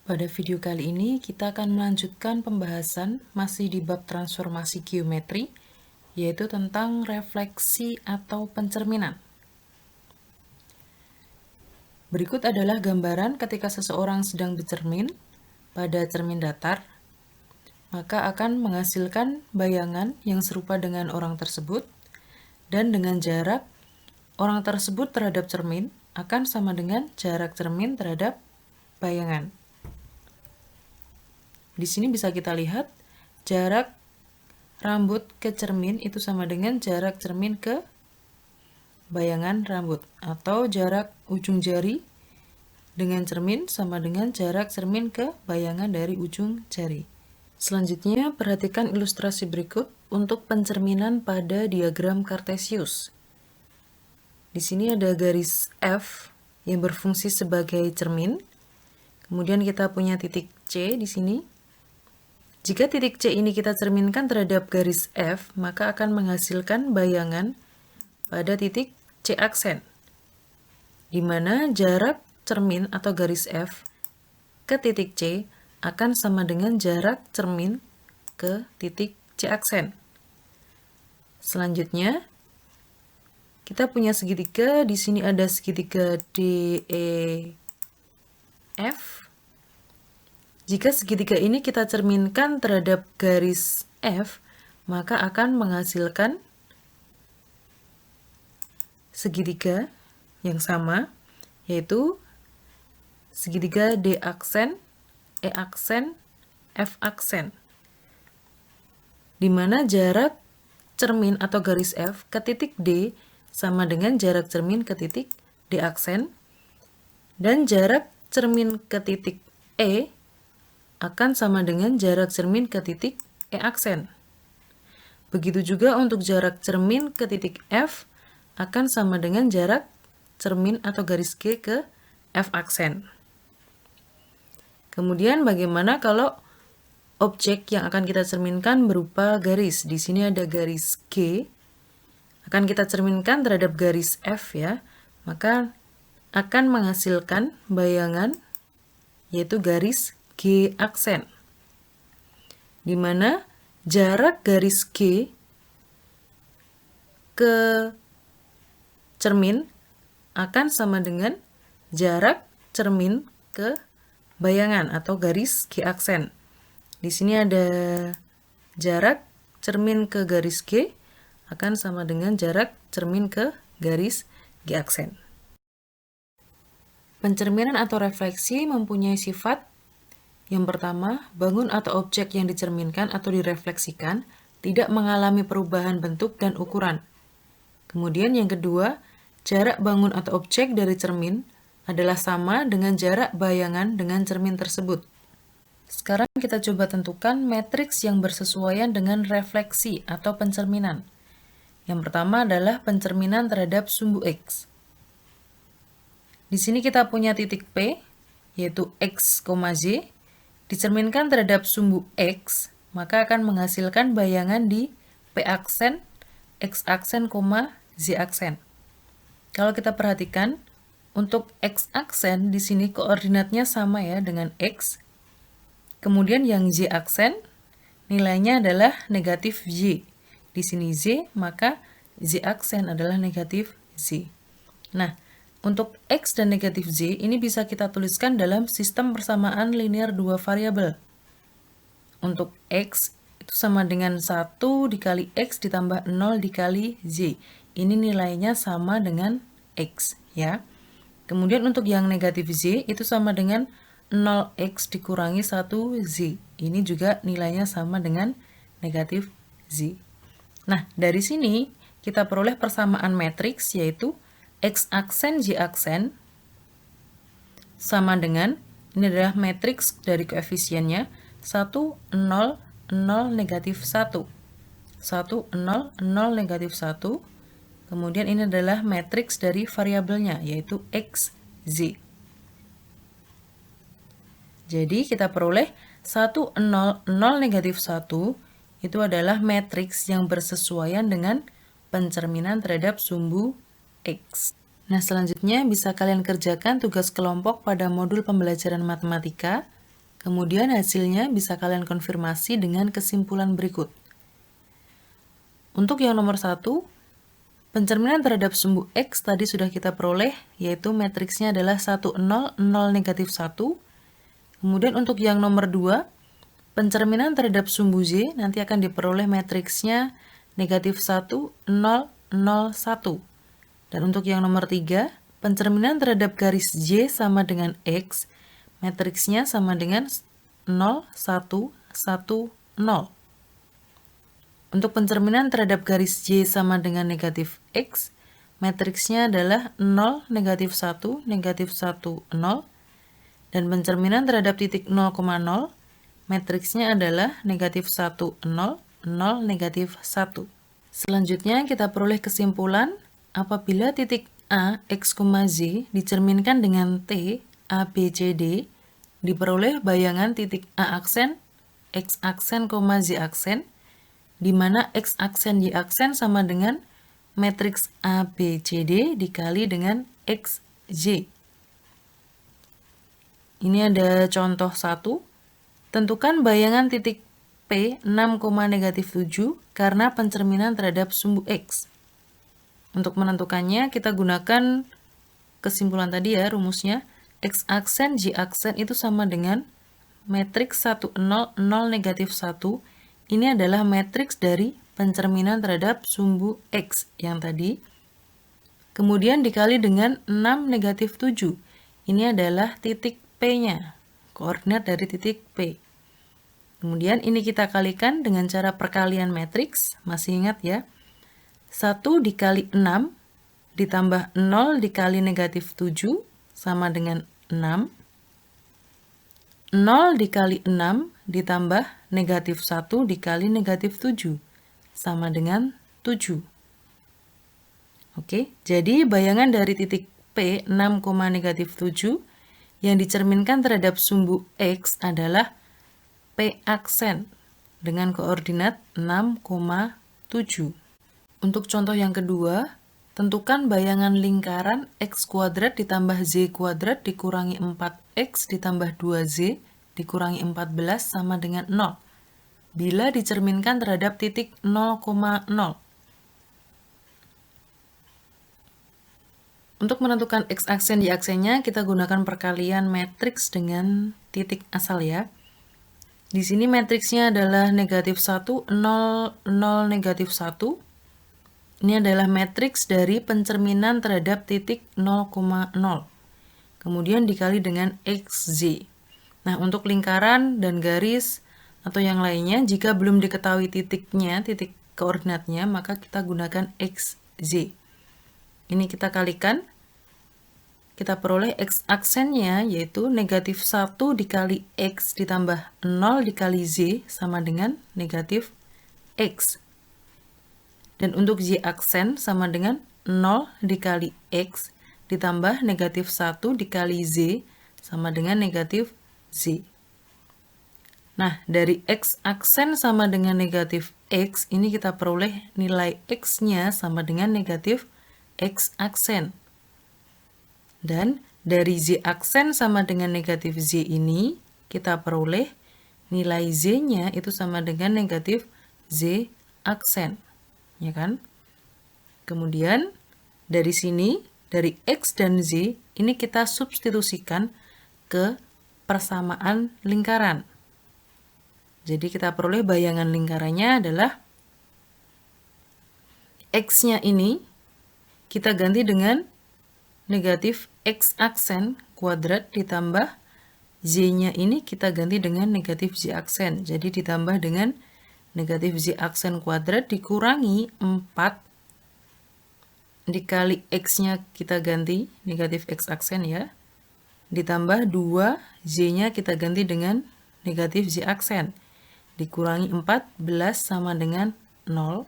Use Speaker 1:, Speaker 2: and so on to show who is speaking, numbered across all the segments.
Speaker 1: Pada video kali ini kita akan melanjutkan pembahasan masih di bab transformasi geometri, yaitu tentang refleksi atau pencerminan. Berikut adalah gambaran ketika seseorang sedang bercermin pada cermin datar, maka akan menghasilkan bayangan yang serupa dengan orang tersebut, dan dengan jarak orang tersebut terhadap cermin akan sama dengan jarak cermin terhadap bayangan. Di sini bisa kita lihat jarak rambut ke cermin itu sama dengan jarak cermin ke bayangan rambut, atau jarak ujung jari dengan cermin sama dengan jarak cermin ke bayangan dari ujung jari. Selanjutnya, perhatikan ilustrasi berikut untuk pencerminan pada diagram Cartesius. Di sini ada garis F yang berfungsi sebagai cermin. Kemudian kita punya titik C di sini. Jika titik C ini kita cerminkan terhadap garis F, maka akan menghasilkan bayangan pada titik C aksen, di mana jarak cermin atau garis F ke titik C akan sama dengan jarak cermin ke titik C aksen. Selanjutnya, kita punya segitiga. Di sini ada segitiga DEF. Jika segitiga ini kita cerminkan terhadap garis F, maka akan menghasilkan segitiga yang sama, yaitu segitiga D aksen, E aksen, F aksen, di mana jarak cermin atau garis F ke titik D sama dengan jarak cermin ke titik D aksen, dan jarak cermin ke titik E akan sama dengan jarak cermin ke titik E aksen. Begitu juga untuk jarak cermin ke titik F akan sama dengan jarak cermin atau garis G ke F aksen. Kemudian bagaimana kalau objek yang akan kita cerminkan berupa garis? Di sini ada garis G, akan kita cerminkan terhadap garis F ya, maka akan menghasilkan bayangan yaitu garis G aksen, di mana jarak garis G ke cermin akan sama dengan jarak cermin ke bayangan atau garis G aksen. Di sini ada jarak cermin ke garis G akan sama dengan jarak cermin ke garis G aksen. Pencerminan atau refleksi mempunyai sifat yang pertama, bangun atau objek yang dicerminkan atau direfleksikan tidak mengalami perubahan bentuk dan ukuran. Kemudian yang kedua, jarak bangun atau objek dari cermin adalah sama dengan jarak bayangan dengan cermin tersebut. Sekarang kita coba tentukan matriks yang bersesuaian dengan refleksi atau pencerminan. Yang pertama adalah pencerminan terhadap sumbu X. Di sini kita punya titik P, yaitu X, Z, dicerminkan terhadap sumbu X, maka akan menghasilkan bayangan di P aksen, X aksen, Z aksen. Kalau kita perhatikan, untuk X aksen di sini koordinatnya sama ya dengan X. Kemudian yang Z aksen nilainya adalah negatif Y. Di sini Z, maka Z aksen adalah negatif Z. Nah, untuk X dan negatif Z ini bisa kita tuliskan dalam sistem persamaan linear dua variabel. Untuk X itu sama dengan 1 dikali X ditambah 0 dikali Z. Ini nilainya sama dengan X ya. Kemudian untuk yang negatif Z itu sama dengan 0X dikurangi 1Z. Ini juga nilainya sama dengan negatif Z. Nah, dari sini kita peroleh persamaan matriks yaitu X aksen, Y aksen sama dengan, ini adalah matriks dari koefisiennya, 1, 0, 0, negatif 1. 1, 0, 0, negatif 1. Kemudian ini adalah matriks dari variabelnya, yaitu X, Z. Jadi kita peroleh 1, 0, 0, negatif 1 itu adalah matriks yang bersesuaian dengan pencerminan terhadap sumbu X. Nah, selanjutnya bisa kalian kerjakan tugas kelompok pada modul pembelajaran matematika Kemudian hasilnya bisa kalian konfirmasi dengan kesimpulan berikut. Untuk yang nomor 1, pencerminan terhadap sumbu X tadi sudah kita peroleh, yaitu matriksnya adalah 1, 0, 0, negatif 1. Kemudian untuk yang nomor 2, pencerminan terhadap sumbu Z nanti akan diperoleh matriksnya negatif 1, 0, 0, 1. Dan untuk yang nomor 3, pencerminan terhadap garis Y sama dengan X, matriksnya sama dengan 0, 1, 1, 0. Untuk pencerminan terhadap garis Y sama dengan negatif X, matriksnya adalah 0, negatif 1, negatif 1, 0. Dan pencerminan terhadap titik 0,0, matriksnya adalah negatif 1, 0, 0, negatif 1. Selanjutnya kita peroleh kesimpulan apabila titik A, X, Z dicerminkan dengan T, A, B, C, D, diperoleh bayangan titik A aksen, X aksen, Z aksen, di mana X aksen Y aksen sama dengan matriks A, B, C, D dikali dengan X, Y. Ini ada contoh 1. Tentukan bayangan titik P 6, negatif 7 karena pencerminan terhadap sumbu X. Untuk menentukannya kita gunakan kesimpulan tadi ya, rumusnya. X aksen, Y aksen itu sama dengan matriks 1, 0, 0, negatif 1. Ini adalah matriks dari pencerminan terhadap sumbu X yang tadi. Kemudian dikali dengan 6, negatif 7. Ini adalah titik P-nya, koordinat dari titik P. Kemudian ini kita kalikan dengan cara perkalian matriks, masih ingat ya? 1 dikali 6 ditambah 0 dikali negatif 7 sama dengan 6. 0 dikali 6 ditambah negatif 1 dikali negatif 7 sama dengan 7. Oke, jadi bayangan dari titik P 6, negatif 7 yang dicerminkan terhadap sumbu X adalah P aksen dengan koordinat 6,7. Untuk contoh yang kedua, tentukan bayangan lingkaran X kuadrat ditambah Z kuadrat dikurangi 4X ditambah 2Z dikurangi 14 sama dengan 0. Bila dicerminkan terhadap titik 0,0. Untuk menentukan X aksen Y aksennya, kita gunakan perkalian matriks dengan titik asal ya. Di sini matriksnya adalah negatif 1, 0, 0, negatif 1. Ini adalah matriks dari pencerminan terhadap titik 0,0. Kemudian dikali dengan XZ. Nah, untuk lingkaran dan garis atau yang lainnya, jika belum diketahui titiknya, titik koordinatnya, maka kita gunakan XZ. Ini kita kalikan. Kita peroleh X aksennya yaitu negatif 1 dikali X ditambah 0 dikali Z sama dengan negatif X. Dan untuk Y aksen sama dengan 0 dikali X ditambah negatif 1 dikali Z sama dengan negatif Z. Nah, dari X aksen sama dengan negatif X, ini kita peroleh nilai X-nya sama dengan negatif X aksen. Dan dari Z aksen sama dengan negatif Z ini, kita peroleh nilai Z-nya itu sama dengan negatif Z aksen. Ya kan? Kemudian, dari sini, dari X dan Z, ini kita substitusikan ke persamaan lingkaran. Jadi kita peroleh bayangan lingkarannya adalah X-nya ini kita ganti dengan negatif X aksen kuadrat ditambah Z-nya ini kita ganti dengan negatif Z aksen. Jadi ditambah dengan negatif Z aksen kuadrat dikurangi 4 dikali X-nya kita ganti negatif X aksen ya. Ditambah 2, Z-nya kita ganti dengan negatif Z aksen. Dikurangi 14 sama dengan 0.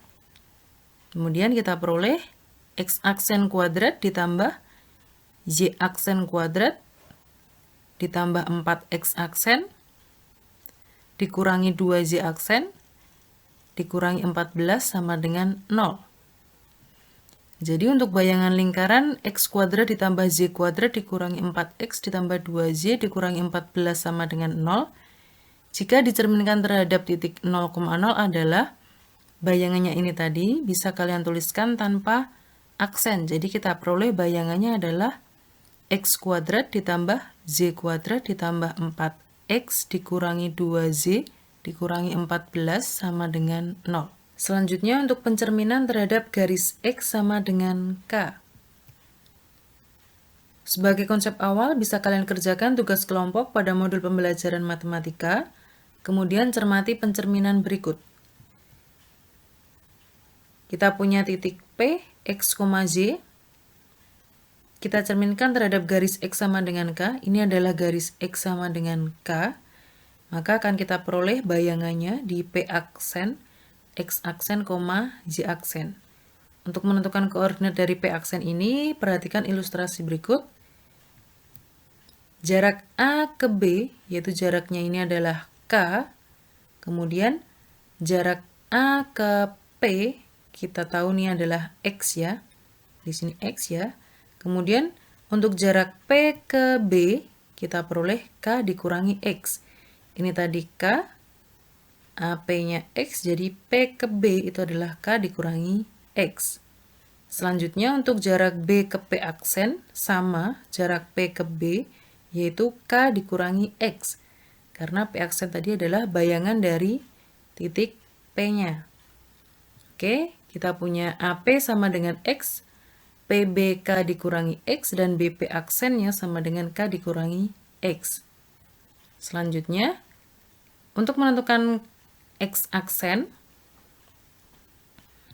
Speaker 1: Kemudian kita peroleh X aksen kuadrat ditambah Y aksen kuadrat ditambah 4X aksen dikurangi 2Z aksen dikurangi 14 sama dengan 0. Jadi untuk bayangan lingkaran x kuadrat ditambah z kuadrat dikurangi 4x ditambah 2z dikurangi 14 sama dengan 0. Jika dicerminkan terhadap titik 0,0 adalah bayangannya ini tadi bisa kalian tuliskan tanpa aksen. Jadi kita peroleh bayangannya adalah x kuadrat ditambah z kuadrat ditambah 4x dikurangi 2z dikurangi 14 sama dengan 0. Selanjutnya untuk pencerminan terhadap garis X sama dengan K. Sebagai konsep awal bisa kalian kerjakan tugas kelompok pada modul pembelajaran matematika, kemudian cermati pencerminan berikut. Kita punya titik P, X, Z. Kita cerminkan terhadap garis X sama dengan K. Ini adalah garis X sama dengan K. Maka akan kita peroleh bayangannya di P aksen, X aksen, Z aksen. Untuk menentukan koordinat dari P aksen ini, perhatikan ilustrasi berikut. Jarak A ke B, yaitu jaraknya ini adalah K. Kemudian jarak A ke P, kita tahu ini adalah X ya. Di sini X ya. Kemudian untuk jarak P ke B, kita peroleh K dikurangi X. Ini tadi K, AP-nya X, jadi P ke B itu adalah K dikurangi X. Selanjutnya untuk jarak B ke P aksen, sama jarak P ke B, yaitu K dikurangi X. Karena P aksen tadi adalah bayangan dari titik P-nya. Oke, kita punya AP sama dengan X, PBK dikurangi X, dan BP aksennya sama dengan K dikurangi X. Selanjutnya, untuk menentukan X aksen,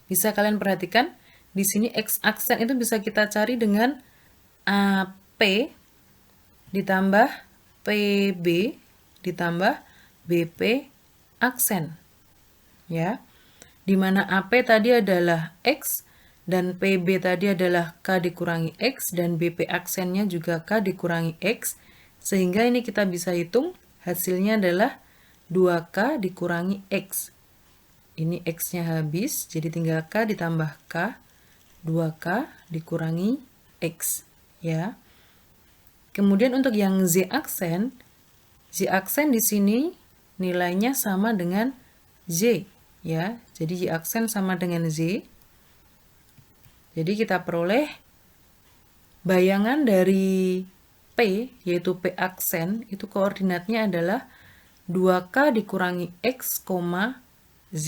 Speaker 1: bisa kalian perhatikan di sini X aksen itu bisa kita cari dengan AP ditambah PB ditambah BP aksen. Ya. Di mana AP tadi adalah X dan PB tadi adalah K dikurangi X dan BP aksennya juga K dikurangi X. Sehingga ini kita bisa hitung hasilnya adalah 2K dikurangi X. Ini X-nya habis, jadi tinggal K ditambah K. 2K dikurangi X. Ya. Kemudian untuk yang Z aksen di sini nilainya sama dengan Z. Ya, jadi Y aksen sama dengan Z. Jadi kita peroleh bayangan dari P, yaitu P aksen, itu koordinatnya adalah 2K dikurangi X, Z.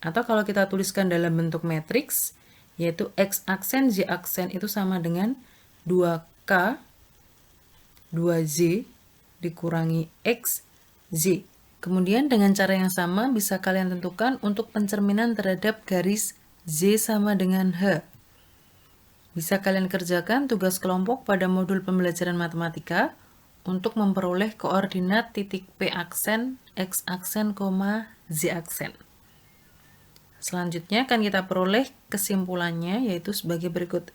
Speaker 1: Atau kalau kita tuliskan dalam bentuk matriks, yaitu X aksen, Z aksen itu sama dengan 2K, 2Z dikurangi X, Z. Kemudian dengan cara yang sama bisa kalian tentukan untuk pencerminan terhadap garis Z sama dengan H. Bisa kalian kerjakan tugas kelompok pada modul pembelajaran matematika untuk memperoleh koordinat titik P aksen, X aksen, Z aksen. Selanjutnya akan kita peroleh kesimpulannya yaitu sebagai berikut.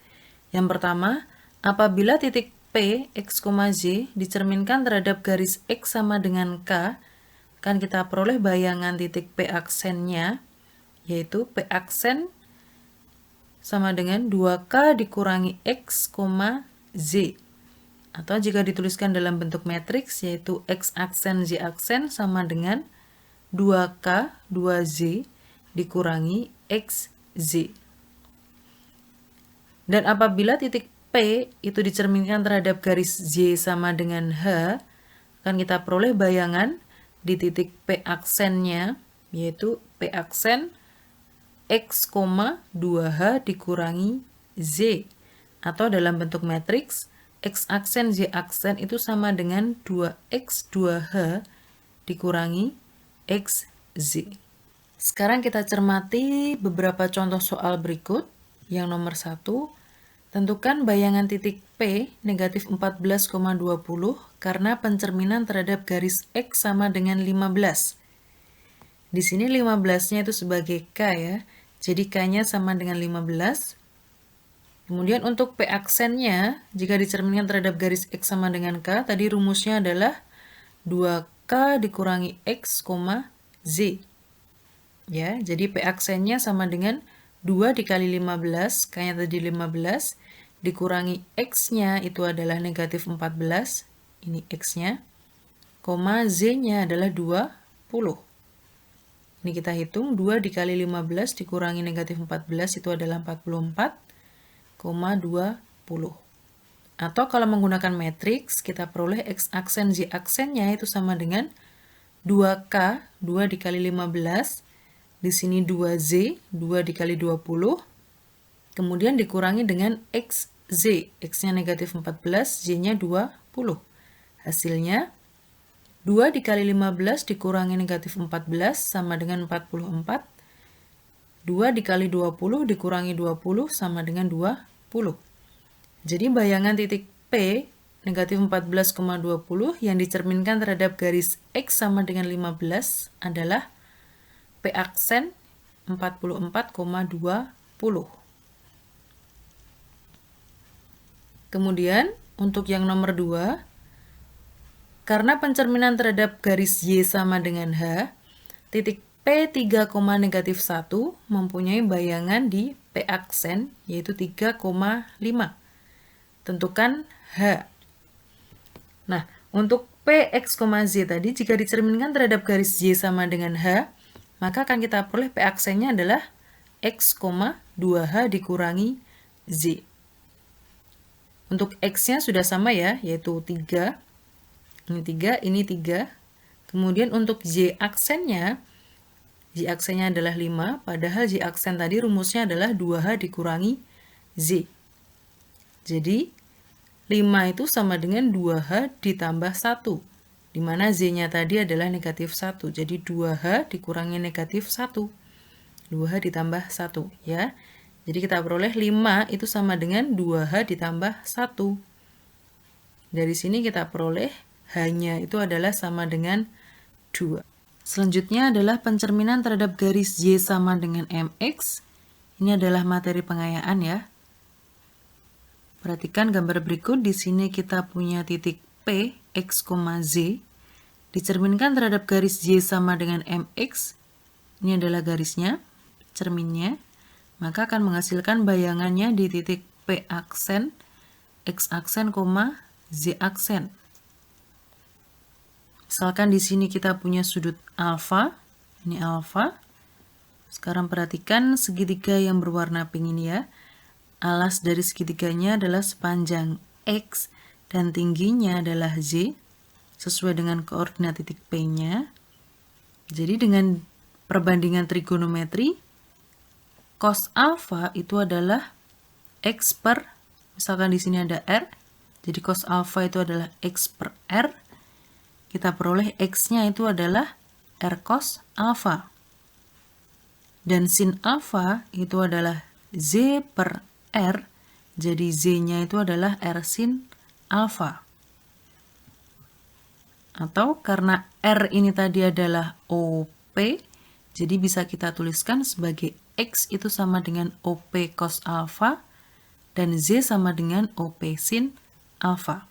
Speaker 1: Yang pertama, apabila titik P, X, Z dicerminkan terhadap garis X sama dengan K, akan kita peroleh bayangan titik P aksennya, yaitu P aksen sama dengan 2K dikurangi X, Z. Atau jika dituliskan dalam bentuk matriks, yaitu X aksen, Z aksen sama dengan 2K, 2Z dikurangi X, Z. Dan apabila titik P itu dicerminkan terhadap garis Z sama dengan H, akan kita peroleh bayangan di titik P aksennya, yaitu P aksen X, 2H dikurangi Z. Atau dalam bentuk matriks, X aksen, Z aksen itu sama dengan 2X, 2H dikurangi X, Z. Sekarang kita cermati beberapa contoh soal berikut. Yang nomor 1, tentukan bayangan titik P negatif 14,20 karena pencerminan terhadap garis X sama dengan 15. Di sini 15-nya itu sebagai K ya, jadi K-nya sama dengan 15. Kemudian untuk P aksennya, jika dicerminkan terhadap garis X sama dengan K, tadi rumusnya adalah 2K dikurangi X, Z. Ya, jadi P aksennya sama dengan 2 dikali 15, kayaknya tadi 15, dikurangi X-nya itu adalah negatif 14, ini X-nya, koma Z-nya adalah 20. Ini kita hitung, 2 dikali 15 dikurangi negatif 14 itu adalah 44,20. Atau kalau menggunakan matriks, kita peroleh X aksen Z aksennya itu sama dengan 2K, 2 dikali 15, di sini 2Z, 2 dikali 20, kemudian dikurangi dengan XZ, X-nya negatif 14, Z-nya 20. Hasilnya 2 dikali 15 dikurangi negatif 14 sama dengan 44. 2 dikali 20 dikurangi 20 sama dengan 20. Jadi bayangan titik P negatif 14,20 yang dicerminkan terhadap garis X sama dengan 15 adalah P aksen 44,20. Kemudian untuk yang nomor 2, karena pencerminan terhadap garis Y sama dengan H, titik P 3, negatif 1 mempunyai bayangan di P aksen, yaitu 3,5. Tentukan H. Nah, untuk P, X, Z tadi, jika dicerminkan terhadap garis Y sama dengan H, maka akan kita peroleh P aksennya adalah X, 2H dikurangi Z. Untuk X-nya sudah sama ya, yaitu 3. Ini 3, ini 3. Kemudian untuk Y aksennya adalah 5, padahal Y aksen tadi rumusnya adalah 2H dikurangi Z. Jadi, 5 itu sama dengan 2H ditambah 1, di mana Z-nya tadi adalah negatif 1. Jadi, 2H dikurangi negatif 1. 2H ditambah 1, ya. Jadi, kita peroleh 5 itu sama dengan 2H ditambah 1. Dari sini kita peroleh H-nya itu adalah sama dengan 2. Selanjutnya adalah pencerminan terhadap garis Y sama dengan MX. Ini adalah materi pengayaan ya. Perhatikan gambar berikut. Di sini kita punya titik P, X, Z. Dicerminkan terhadap garis Y sama dengan MX. Ini adalah garisnya, cerminnya. Maka akan menghasilkan bayangannya di titik P aksen, X aksen, Z aksen. Misalkan di sini kita punya sudut alfa, ini alfa. Sekarang perhatikan segitiga yang berwarna pink ini ya. Alas dari segitiganya adalah sepanjang X dan tingginya adalah Z, sesuai dengan koordinat titik P-nya. Jadi dengan perbandingan trigonometri, cos alfa itu adalah X per, misalkan di sini ada R, jadi cos alfa itu adalah X per R. Kita peroleh X-nya itu adalah R cos alfa. Dan sin alfa itu adalah Z per R, jadi Z-nya itu adalah R sin alfa. Atau karena R ini tadi adalah OP, jadi bisa kita tuliskan sebagai X itu sama dengan OP cos alfa, dan Z sama dengan OP sin alfa.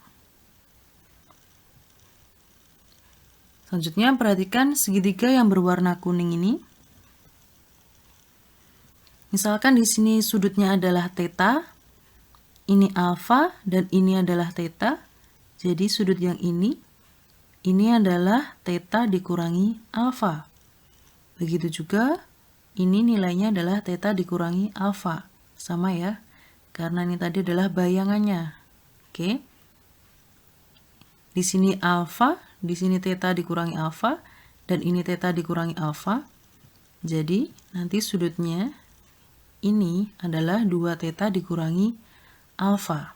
Speaker 1: Selanjutnya perhatikan segitiga yang berwarna kuning ini. Misalkan di sini sudutnya adalah theta, ini alfa dan ini adalah theta. Jadi sudut yang ini adalah theta dikurangi alfa. Begitu juga ini nilainya adalah theta dikurangi alfa. Sama ya, karena ini tadi adalah bayangannya. Oke. Di sini alfa, di sini theta dikurangi alfa, dan ini theta dikurangi alfa. Jadi, nanti sudutnya ini adalah 2 theta dikurangi alfa.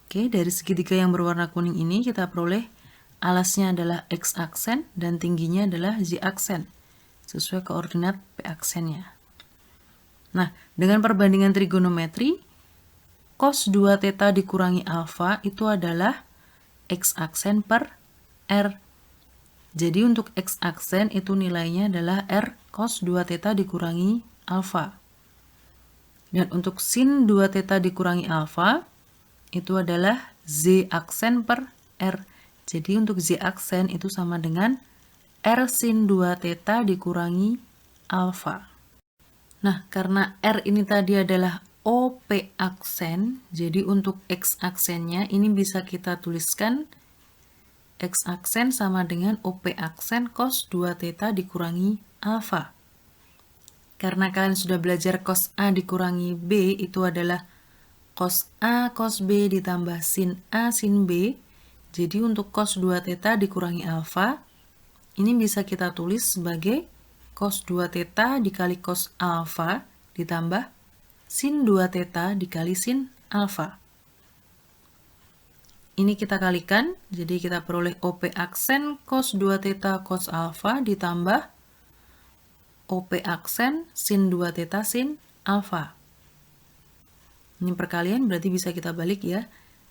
Speaker 1: Oke, dari segitiga yang berwarna kuning ini kita peroleh alasnya adalah X aksen dan tingginya adalah Z aksen, sesuai koordinat P aksennya. Nah, dengan perbandingan trigonometri, cos 2 theta dikurangi alfa itu adalah X aksen per R. Jadi untuk X aksen itu nilainya adalah R cos 2 theta dikurangi alfa. Dan untuk sin 2 theta dikurangi alfa itu adalah Z aksen per R. Jadi untuk Z aksen itu sama dengan R sin 2 theta dikurangi alfa. Nah, karena R ini tadi adalah OP aksen, jadi untuk X aksennya ini bisa kita tuliskan X aksen sama dengan OP aksen cos 2 theta dikurangi alfa. Karena kalian sudah belajar cos A dikurangi B itu adalah cos A cos B ditambah sin A sin B. Jadi untuk cos 2 theta dikurangi alfa, ini bisa kita tulis sebagai cos 2 theta dikali cos alfa ditambah sin 2 theta dikali sin alfa. Ini kita kalikan, jadi kita peroleh OP aksen cos 2 theta cos alfa ditambah OP aksen sin 2 theta sin alfa. Ini perkalian berarti bisa kita balik ya.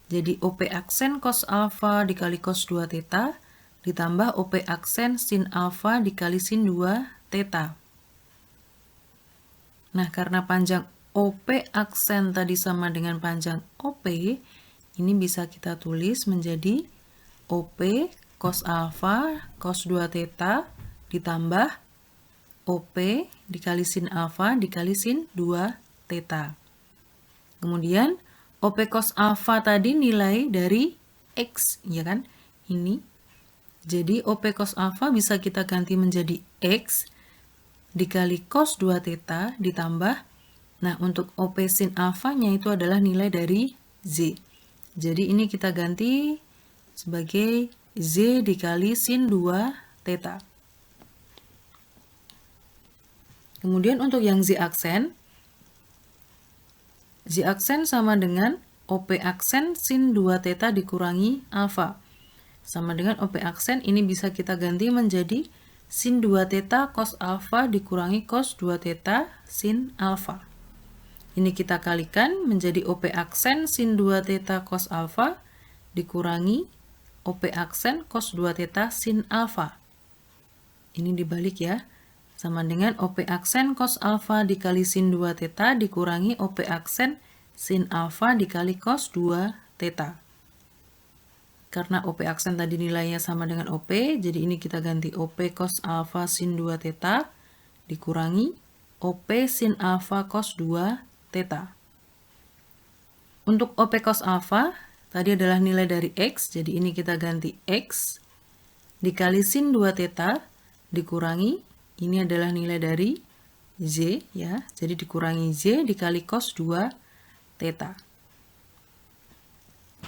Speaker 1: Jadi OP aksen cos alfa dikali cos 2 theta ditambah OP aksen sin alfa dikali sin 2 theta. Nah, karena panjang OP aksen tadi sama dengan panjang OP, ini bisa kita tulis menjadi OP cos alfa cos 2 theta ditambah OP dikali sin alfa dikali sin 2 theta. Kemudian OP cos alfa tadi nilai dari X, ya kan? Ini. Jadi OP cos alfa bisa kita ganti menjadi X dikali cos 2 theta ditambah, nah untuk OP sin alfanya itu adalah nilai dari Z. Jadi ini kita ganti sebagai Z dikali sin 2 theta. Kemudian untuk yang Z aksen sama dengan OP aksen sin 2 theta dikurangi alfa. Sama dengan OP aksen ini bisa kita ganti menjadi sin 2 theta cos alfa dikurangi cos 2 theta sin alfa. Ini kita kalikan menjadi OP aksen sin 2 theta cos alfa dikurangi OP aksen cos 2 theta sin alfa. Ini dibalik ya. Sama dengan OP aksen cos alfa dikali sin 2 theta dikurangi OP aksen sin alfa dikali cos 2 theta. Karena OP aksen tadi nilainya sama dengan OP, jadi ini kita ganti OP cos alfa sin 2 theta dikurangi OP sin alfa cos 2 theta. Untuk OP cos alfa, tadi adalah nilai dari X, jadi ini kita ganti X dikali sin 2 theta dikurangi, ini adalah nilai dari Z, ya, jadi dikurangi Z dikali cos 2 theta.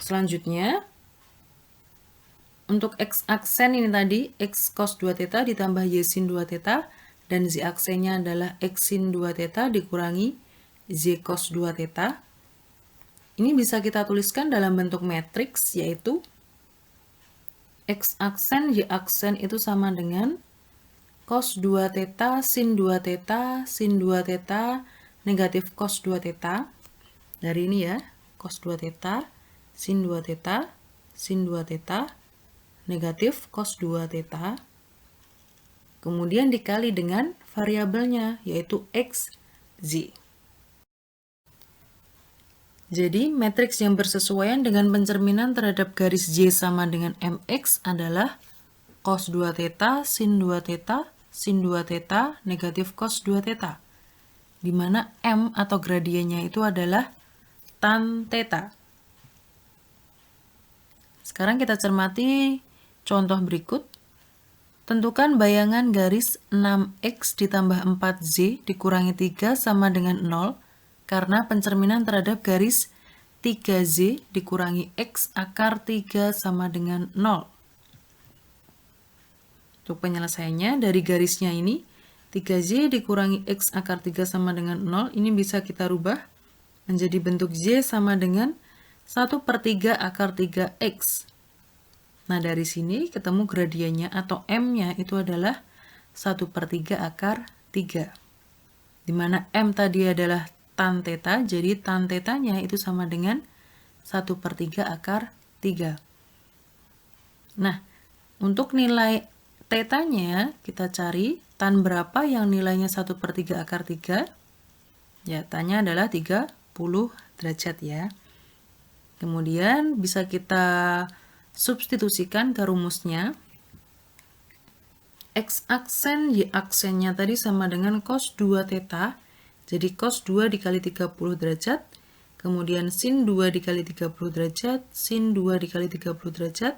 Speaker 1: Selanjutnya, untuk X aksen ini tadi, X cos 2 theta ditambah Y sin 2 theta, dan Z aksennya adalah X sin 2 theta dikurangi Z cos 2 theta. Ini bisa kita tuliskan dalam bentuk matriks, yaitu X aksen, Y aksen itu sama dengan cos 2 theta, sin 2 theta, sin 2 theta, negatif cos 2 theta. Dari ini ya, cos 2 theta, sin 2 theta, sin 2 theta, negatif cos 2 theta, kemudian dikali dengan variabelnya, yaitu X, Z. Jadi, matriks yang bersesuaian dengan pencerminan terhadap garis Y sama dengan MX adalah cos 2 theta, sin 2 theta, sin 2 theta, negatif cos 2 theta, di mana M atau gradiennya itu adalah tan theta. Sekarang kita cermati contoh berikut. Tentukan bayangan garis 6X ditambah 4Z dikurangi 3 sama dengan 0 karena pencerminan terhadap garis 3Z dikurangi X akar 3 sama dengan 0. Untuk penyelesaiannya dari garisnya ini, 3Z dikurangi X akar 3 sama dengan 0, ini bisa kita rubah menjadi bentuk Z sama dengan 1/3 akar 3X. Nah, dari sini ketemu gradiennya atau M-nya itu adalah 1/3 akar 3. Di mana M tadi adalah tan theta, jadi tan theta-nya itu sama dengan 1/3 akar 3. Nah, untuk nilai theta-nya kita cari tan berapa yang nilainya 1/3 akar 3. Ya, tan-nya adalah 30 derajat ya. Kemudian bisa kita substitusikan ke rumusnya. X aksen, Y aksennya tadi sama dengan cos 2 theta Jadi cos 2 dikali 30 derajat, kemudian sin 2 dikali 30 derajat, sin 2 dikali 30 derajat,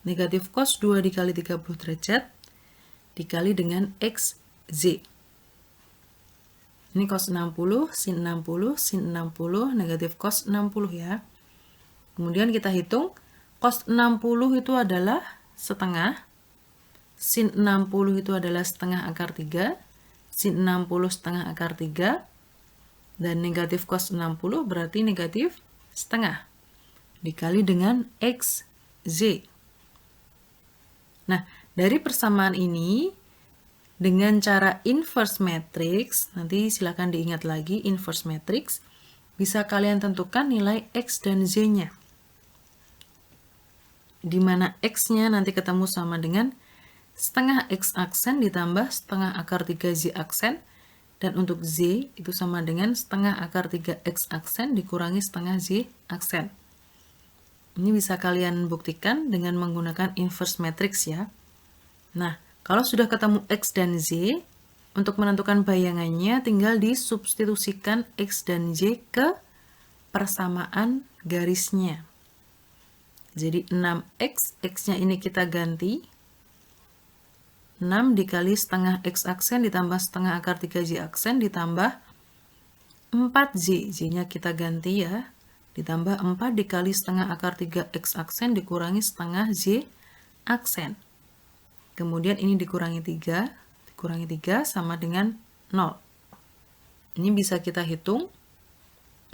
Speaker 1: negatif cos 2 dikali 30 derajat, dikali dengan XZ. Ini cos 60, sin 60, sin 60, negatif cos 60 ya. Kemudian kita hitung, cos 60 itu adalah setengah, sin 60 itu adalah setengah akar 3, sin 60 setengah akar 3, dan negatif cos 60 berarti negatif setengah, dikali dengan XZ. Nah, dari persamaan ini, dengan cara inverse matrix, nanti silakan diingat lagi inverse matrix, bisa kalian tentukan nilai X dan Z-nya. Di mana X-nya nanti ketemu sama dengan setengah X aksen ditambah setengah akar 3 Z aksen, dan untuk Z itu sama dengan setengah akar 3 X aksen dikurangi setengah Z aksen. Ini bisa kalian buktikan dengan menggunakan inverse matrix ya. Nah, kalau sudah ketemu X dan Z, untuk menentukan bayangannya tinggal disubstitusikan X dan Z ke persamaan garisnya. Jadi 6X, X-nya ini kita ganti. 6 dikali setengah X aksen ditambah setengah akar 3Z aksen ditambah 4Z. Z-nya kita ganti ya. Ditambah 4 dikali setengah akar 3X aksen dikurangi setengah Z aksen. Kemudian ini dikurangi 3 sama dengan 0. Ini bisa kita hitung.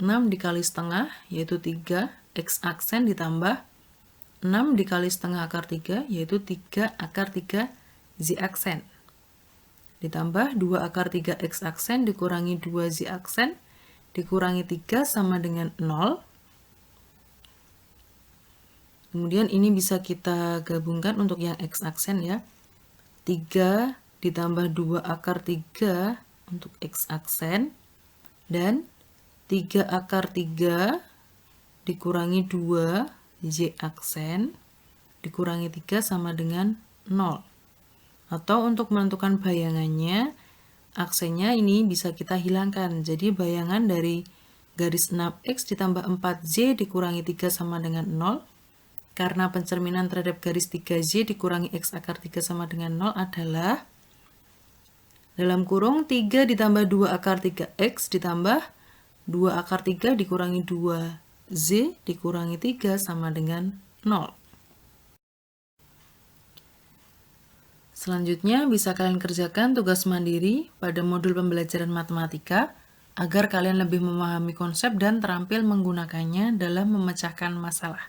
Speaker 1: 6 dikali setengah, yaitu 3 X aksen ditambah 6 dikali setengah akar 3, yaitu 3 akar 3 Z aksen. Ditambah 2 akar 3 X aksen dikurangi 2 Z aksen, dikurangi 3 sama dengan 0. Kemudian ini bisa kita gabungkan untuk yang X aksen ya. 3 ditambah 2 akar 3 untuk X aksen, dan 3 akar 3 dikurangi 2 Z aksen, dikurangi 3 sama dengan 0. Atau untuk menentukan bayangannya, aksennya ini bisa kita hilangkan. Jadi bayangan dari garis 6X ditambah 4Z dikurangi 3 sama dengan 0. Karena pencerminan terhadap garis 3Z dikurangi X akar 3 sama dengan 0 adalah dalam kurung 3 ditambah 2 akar 3X ditambah 2 akar 3 dikurangi 2Z dikurangi 3 sama dengan 0. Selanjutnya bisa kalian kerjakan tugas mandiri pada modul pembelajaran matematika agar kalian lebih memahami konsep dan terampil menggunakannya dalam memecahkan masalah.